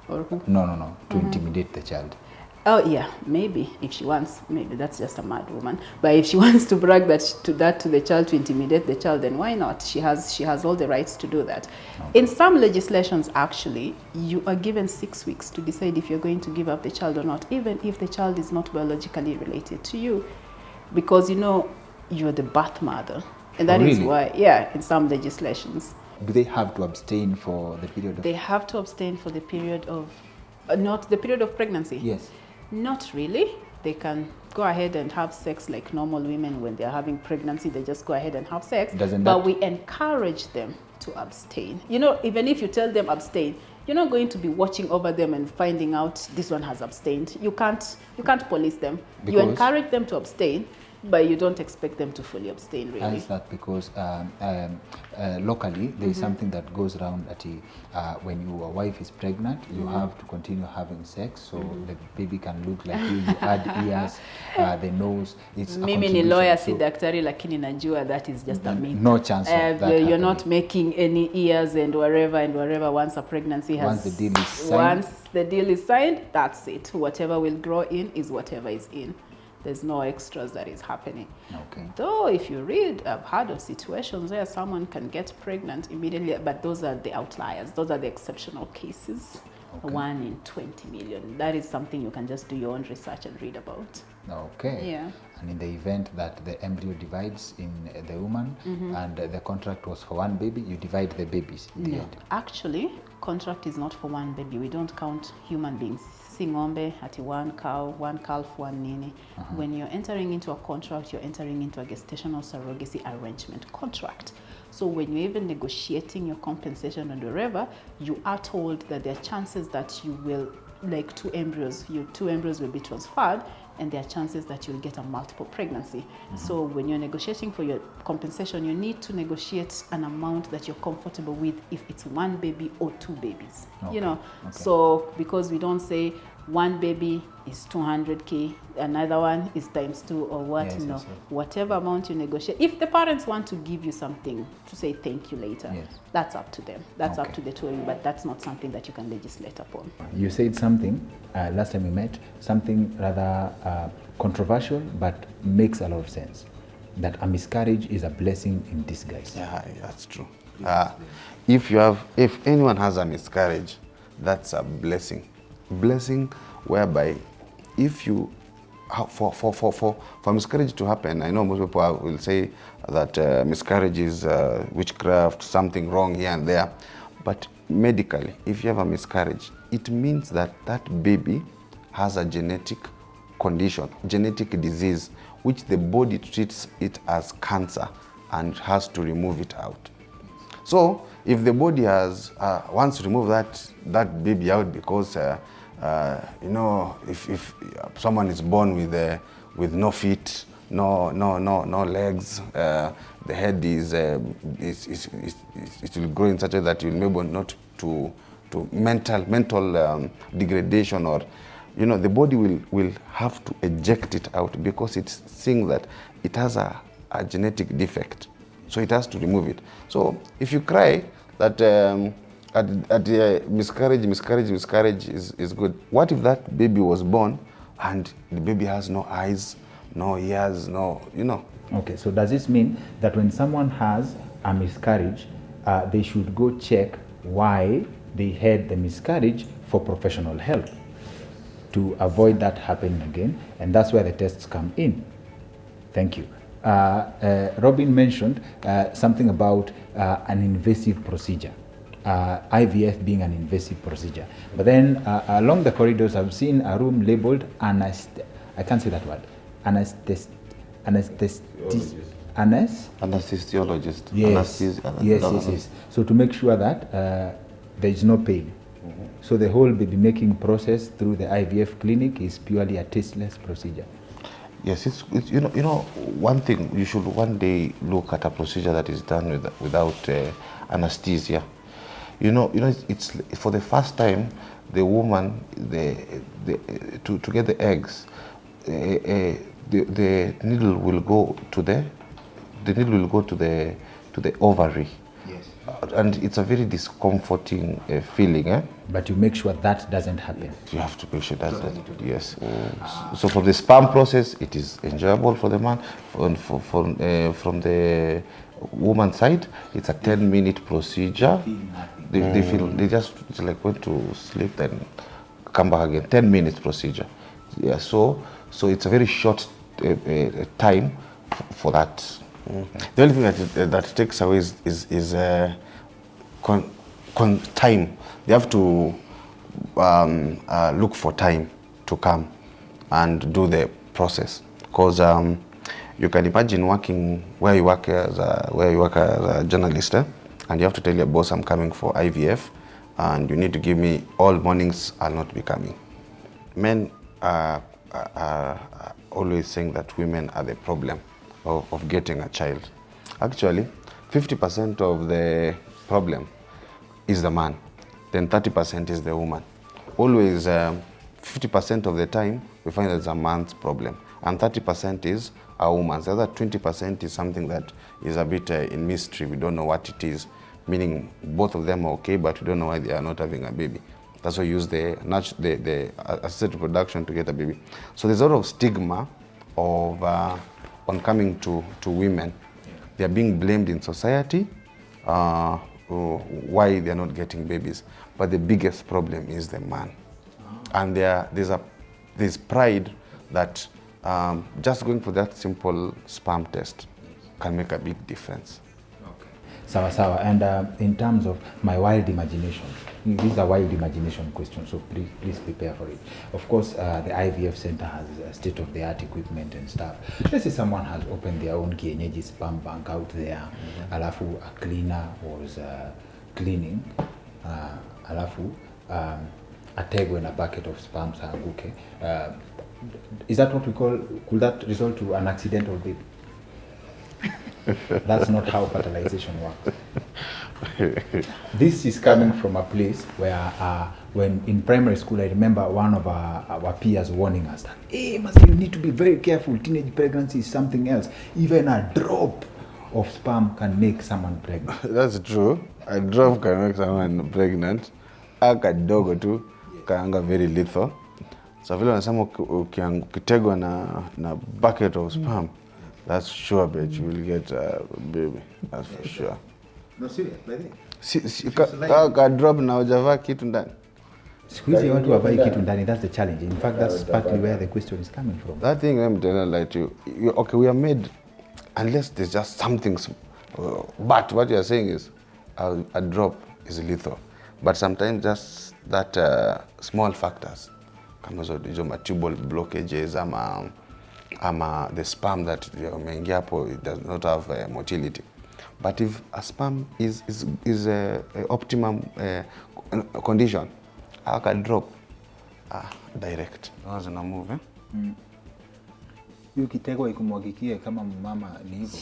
Or who? No. To intimidate the child. Oh yeah, maybe if she wants, maybe that's just a mad woman. But if she wants to brag to the child, to intimidate the child, then why not? She has all the rights to do that. In some legislations, actually, you are given 6 weeks to decide if you're going to give up the child or not, even if the child is not biologically related to you, because you know you're the birth mother, and that is why, in some legislations. Do they have to abstain for the period of? They have to abstain for the period of, not the period of pregnancy. Yes. Not really. They can go ahead and have sex like normal women when they're having pregnancy. They just go ahead and have sex. But we encourage them to abstain. You know, even if you tell them abstain, you're not going to be watching over them and finding out this one has abstained. You can't police them. You encourage them to abstain, but you don't expect them to fully abstain, really. Is that because locally there is something that goes around that when your wife is pregnant, you have to continue having sex, so the baby can look like you. You add ears, the nose. It's Mimi ni lawyer, si daktari, lakini najua that is just a myth. No chance of that You're happening. not making any ears and wherever once a pregnancy has... Once the deal is signed. Once the deal is signed, that's it. Whatever will grow in is whatever is in. There's no extras that is happening. Okay. Though if you read, I've heard of situations where someone can get pregnant immediately, but those are the outliers. Those are the exceptional cases. Okay. 1 in 20 million. That is something you can just do your own research and read about. Okay. Yeah. And in the event that the embryo divides in the woman and the contract was for 1 baby, you divide the babies in the end. Actually, contract is not for 1 baby. We don't count human beings. Ng'ombe, ati 1 cow, 1 calf, 1 nini. When you're entering into a contract, you're entering into a gestational surrogacy arrangement contract. So when you're even negotiating your compensation and wherever, you are told that there are chances that you will, like 2 embryos, your 2 embryos will be transferred, and there are chances that you'll get a multiple pregnancy. So when you're negotiating for your compensation, you need to negotiate an amount that you're comfortable with, if it's 1 baby or 2 babies. Okay. You know, so because we don't say 1 baby is 200K, another one is ×2 or what, Yes, no. yes, yes. Whatever amount you negotiate, if the parents want to give you something to say thank you later, Yes. that's up to them. That's up Okay. to the 2 of you, but that's not something that you can legislate upon. You said something last time we met, something rather controversial but makes a lot of sense. That a miscarriage is a blessing in disguise. Yeah, that's true. If anyone has a miscarriage, that's a blessing. Blessing whereby if you for miscarriage to happen, I know most people will say that miscarriage is witchcraft, something wrong here and there, but medically, if you have a miscarriage, it means that that baby has a genetic condition, genetic disease, which the body treats it as cancer and has to remove it out. So if the body has wants to remove that baby out because you know, if someone is born with no feet, no legs, the head is it will grow in such a way that you'll be able not to mental degradation, or you know, the body will have to eject it out because it's seeing that it has a genetic defect, so it has to remove it. So if you cry that miscarriage is good, what if that baby was born and the baby has no eyes, no ears, no, you know? Okay, so does this mean that when someone has a miscarriage, they should go check why they had the miscarriage for professional help to avoid that happening again? And that's where the tests come in. Thank you. Robin mentioned something about an invasive procedure. IVF being an invasive procedure. But then along the corridors, I've seen a room labeled I can't say that word. Anesthesiologist. Yes. So to make sure that there is no pain. So the whole baby making process through the IVF clinic is purely a tasteless procedure. Yes, it's you know one thing, you should one day look at a procedure that is done without anesthesia. You know it's for the first time the woman to get the eggs, the needle will go to the ovary. Yes. And it's a very discomforting feeling. But you make sure that doesn't happen. You have to make sure that yes. So from the sperm process, it is enjoyable for the man. From the woman's side, it's a 10-minute procedure. They feel they just like went to sleep, then come back again. 10 minutes procedure. Yeah. So it's a very short time for that. The only thing that takes away is time. They have to look for time to come and do the process, because you can imagine working where you work as a journalist, and you have to tell your boss, I'm coming for IVF, and you need to give me all mornings. I'll not be coming. Men are always saying that women are the problem of getting a child. Actually, 50% of the problem is the man, then 30% is the woman. Always 50% of the time we find that it's a man's problem, and 30% is a woman's. The other 20% is something that is a bit in mystery. We don't know what it is, meaning both of them are okay, but we don't know why they are not having a baby. That's why we use the assisted reproduction to get a baby. So there's a lot of stigma of on coming to women. They are being blamed in society why they are not getting babies. But the biggest problem is the man. And there's pride that just going for that simple sperm test can make a big difference. Sawa. And in terms of my wild imagination, this is a wild imagination question, so please prepare for it. Of course, the IVF center has state-of-the-art equipment and stuff. Let's say someone has opened their own kienyeji sperm bank out there, alafu a cleaner was cleaning, alafu ategwe in a bucket of sperms anguke. Is that what we call, could that result to an accidental baby? That's not how fertilization works. This is coming from a place where when in primary school, I remember one of our peers warning us that, hey, you need to be very careful. Teenage pregnancy is something else. Even a drop of sperm can make someone pregnant. That's true. A drop can make someone pregnant. Aka dogo tu kaanga very lethal. So vile wanasema ukitegwa na bucket of sperm, that's sure, bitch, you will get a baby. That's for sure. No, serious, by the way. Ka drop na hujavaa kitu ndani. Squeeze watu wavai kitu ndani, that's the challenge. In fact, that's partly where the question is coming from. That thing I'm telling like you, okay, we are made, unless there's just something, but what you are saying is a drop is lethal. But sometimes just that small factors, kama hizo tubal blockages ama the sperm that umeingia hapo, it does not have motility. But if a sperm is optimum condition, I can drop direct. Those na move. Hiyo kitegwa ikumwagikie kama mama ni hivyo.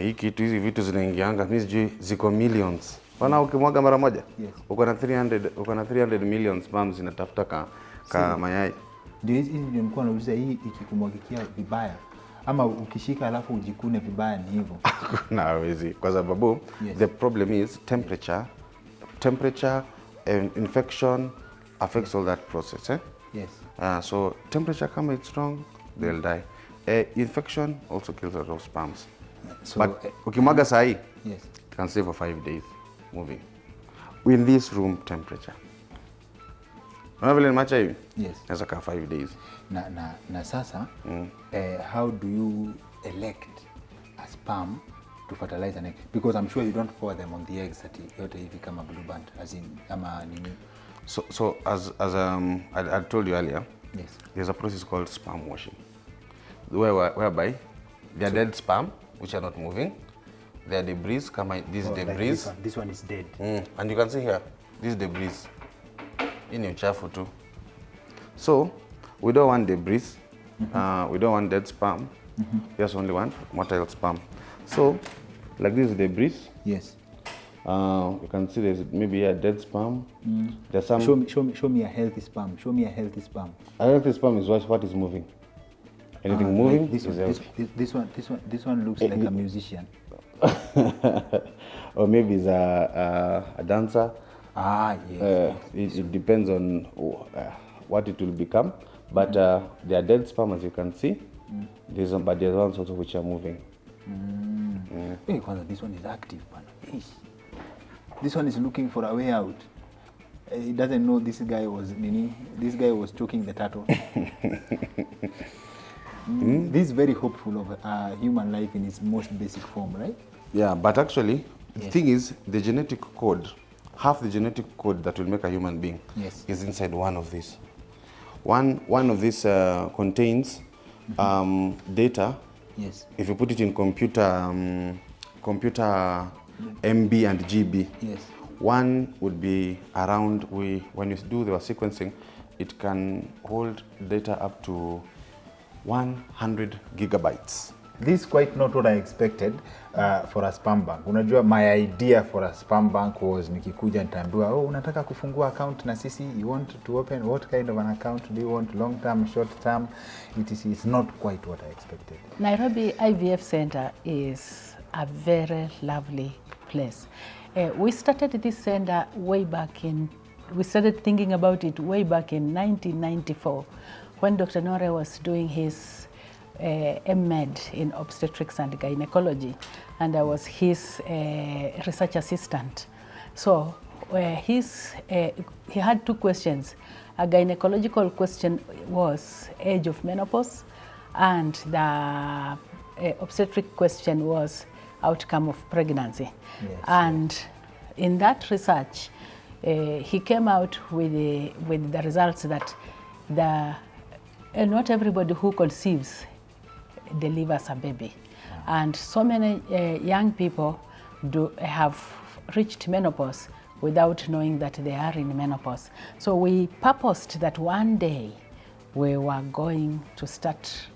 Hii kitu hizi vitu zinaingianga, mimi sijui ziko millions. Wana ukimwaga mara moja? Yes. Uko na 300 million sperms zinatafuta ka mayai. Ndio hizi ndio nilikuwa nauliza, hii ikikumwagikia vibaya ama ukishika alafu ujikune vibaya ni hivyo? Na hawezi, kwa sababu the problem is temperature and infection affects all that process. Yes. So temperature kama it's wrong, they'll die. Infection also kills a lot of sperms. So, but ukimwaga sahi, yes, it can stay for 5 days moving. In this room temperature. Vile macha hivi? Yes. Naweza kaa 5 days. Na sasa, how do you elect a sperm to fertilize an egg? Because I'm sure you don't pour them on the eggs that yote hivi kama blue band, as in ama nini. So as I told you earlier, yes, there's a process called sperm washing, whereby they are dead sperm which are not moving. They are debris. This debris. Like this one is dead. And you can see here, this debris. In your uchafu too. So we don't want debris. We don't want dead sperm. Just only want motile sperm. So like this debris. Yes. You can see there's maybe a dead sperm. There's some. Show me a healthy sperm. Show me a healthy sperm. A healthy sperm is what is moving. Anything moving like this is healthy. This one looks like a musician. Or maybe it's a dancer. Yes. It depends on what it will become. But they are dead sperm, as you can see. But there's ones also which are moving. Hey, this one is active, man. This one is looking for a way out. He doesn't know this guy was choking the turtle. This is very hopeful of human life in its most basic form, right? Yeah, but actually, the thing is, the genetic code, half the genetic code that will make a human being is inside one of these. One of these contains data. Yes. If you put it in computer MB and GB, yes, one would be around, when you do the sequencing, it can hold data up to 100 gigabytes. This is quite not what I expected for a sperm bank. Unajua, my idea for a sperm bank was nikikuja nitaambiwa, oh, unataka kufungua account na sisi, you want to open what kind of an account, do you want long term, short term, etc. It's not quite what I expected. Nairobi IVF Center is a very lovely place. We started this center we started thinking about it way back in 1994 when Dr. Nore was doing his M.Med in obstetrics and gynecology, and I was his research assistant. So he had two questions. A gynecological question was age of menopause, and the obstetric question was outcome of pregnancy. Yes, and in that research, he came out with the results that not everybody who conceives delivers a baby. And so many young people have reached menopause without knowing that they are in menopause. So we purposed that one day we were going to start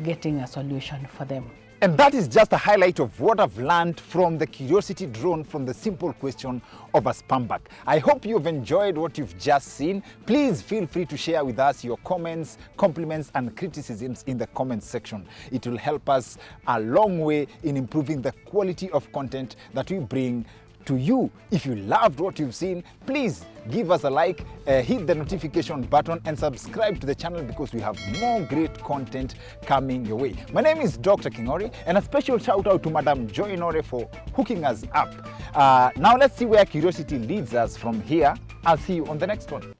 getting a solution for them. And that is just a highlight of what I've learned from the curiosity drawn from the simple question of a sperm bank. I hope you've enjoyed what you've just seen. Please feel free to share with us your comments, compliments, and criticisms in the comments section. It will help us a long way in improving the quality of content that we bring to you. If you loved what you've seen, please give us a like, hit the notification button, and subscribe to the channel because we have more great content coming your way. My name is Dr. Kingori, and a special shout out to Madam Joy Nore for hooking us up. Now let's see where curiosity leads us from here. I'll see you on the next one.